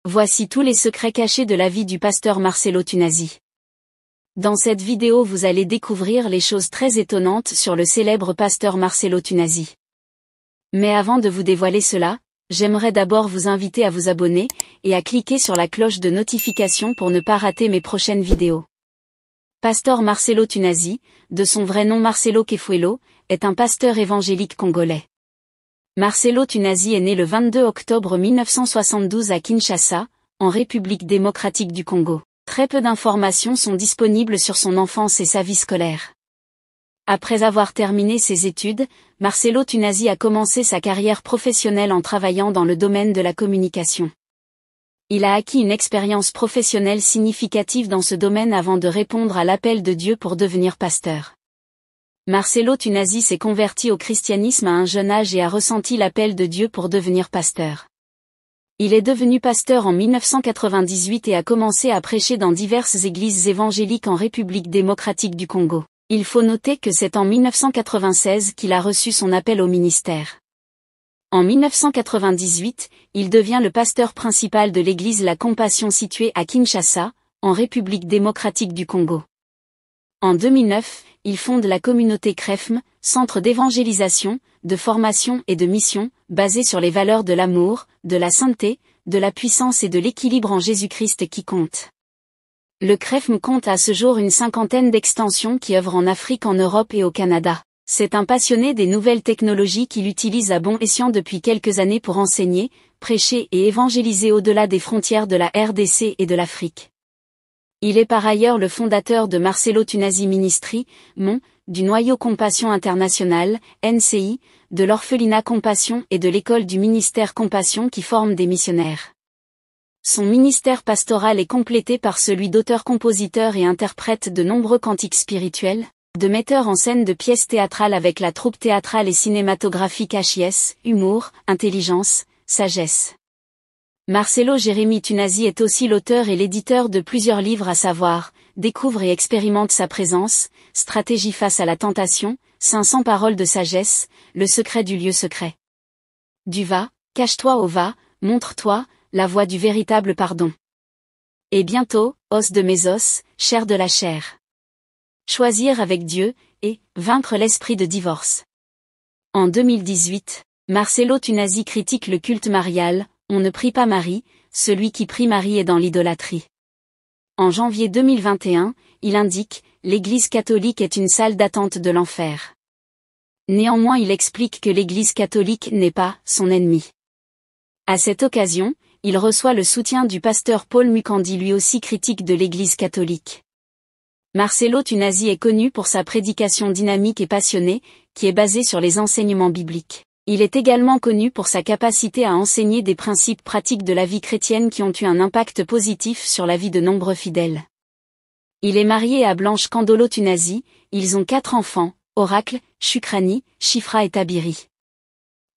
Voici tous les secrets cachés de la vie du pasteur Marcelo Tunasi. Dans cette vidéo vous allez découvrir les choses très étonnantes sur le célèbre pasteur Marcelo Tunasi. Mais avant de vous dévoiler cela, j'aimerais d'abord vous inviter à vous abonner, et à cliquer sur la cloche de notification pour ne pas rater mes prochaines vidéos. Pasteur Marcelo Tunasi, de son vrai nom Marcelo Kefuelo, est un pasteur évangélique congolais. Marcelo Tunasi est né le 22 octobre 1972 à Kinshasa, en République démocratique du Congo. Très peu d'informations sont disponibles sur son enfance et sa vie scolaire. Après avoir terminé ses études, Marcelo Tunasi a commencé sa carrière professionnelle en travaillant dans le domaine de la communication. Il a acquis une expérience professionnelle significative dans ce domaine avant de répondre à l'appel de Dieu pour devenir pasteur. Marcelo Tunasi s'est converti au christianisme à un jeune âge et a ressenti l'appel de Dieu pour devenir pasteur. Il est devenu pasteur en 1998 et a commencé à prêcher dans diverses églises évangéliques en République démocratique du Congo. Il faut noter que c'est en 1996 qu'il a reçu son appel au ministère. En 1998, il devient le pasteur principal de l'église La Compassion située à Kinshasa, en République démocratique du Congo. En 2009, il fonde la communauté CREFM, centre d'évangélisation, de formation et de mission, basé sur les valeurs de l'amour, de la sainteté, de la puissance et de l'équilibre en Jésus-Christ qui compte. Le CREFM compte à ce jour une 50aine d'extensions qui œuvrent en Afrique, en Europe et au Canada. C'est un passionné des nouvelles technologies qu'il utilise à bon escient depuis quelques années pour enseigner, prêcher et évangéliser au-delà des frontières de la RDC et de l'Afrique. Il est par ailleurs le fondateur de Marcelo Tunasi Ministry, du Noyau Compassion International, NCI, de l'Orphelinat Compassion et de l'école du ministère Compassion qui forment des missionnaires. Son ministère pastoral est complété par celui d'auteur-compositeur et interprète de nombreux cantiques spirituels, de metteur en scène de pièces théâtrales avec la troupe théâtrale et cinématographique HIS, humour, intelligence, sagesse. Marcelo Jérémie Tunasi est aussi l'auteur et l'éditeur de plusieurs livres à savoir, Découvre et expérimente sa présence, Stratégie face à la tentation, 500 paroles de sagesse, Le secret du lieu secret. Du va, cache-toi au va, montre-toi, la voie du véritable pardon. Et bientôt, os de mes os, chair de la chair. Choisir avec Dieu, et vaincre l'esprit de divorce. En 2018, Marcelo Tunasi critique le culte marial. On ne prie pas Marie, celui qui prie Marie est dans l'idolâtrie. En janvier 2021, il indique, l'Église catholique est une salle d'attente de l'enfer. Néanmoins il explique que l'Église catholique n'est pas son ennemi. À cette occasion, il reçoit le soutien du pasteur Paul Mukandi lui aussi critique de l'Église catholique. Marcelo Tunasi est connu pour sa prédication dynamique et passionnée, qui est basée sur les enseignements bibliques. Il est également connu pour sa capacité à enseigner des principes pratiques de la vie chrétienne qui ont eu un impact positif sur la vie de nombreux fidèles. Il est marié à Blanche Kandolo Tunasi, ils ont 4 enfants, Oracle, Shukrani, Shifra et Tabiri.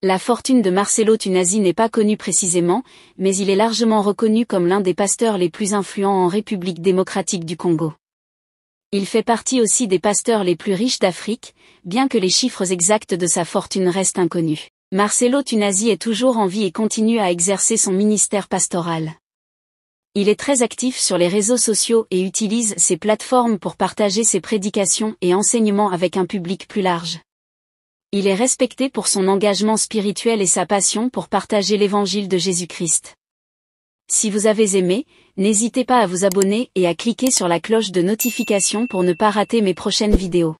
La fortune de Marcelo Tunasi n'est pas connue précisément, mais il est largement reconnu comme l'un des pasteurs les plus influents en République démocratique du Congo. Il fait partie aussi des pasteurs les plus riches d'Afrique, bien que les chiffres exacts de sa fortune restent inconnus. Marcelo Tunasi est toujours en vie et continue à exercer son ministère pastoral. Il est très actif sur les réseaux sociaux et utilise ces plateformes pour partager ses prédications et enseignements avec un public plus large. Il est respecté pour son engagement spirituel et sa passion pour partager l'évangile de Jésus-Christ. Si vous avez aimé, n'hésitez pas à vous abonner et à cliquer sur la cloche de notification pour ne pas rater mes prochaines vidéos.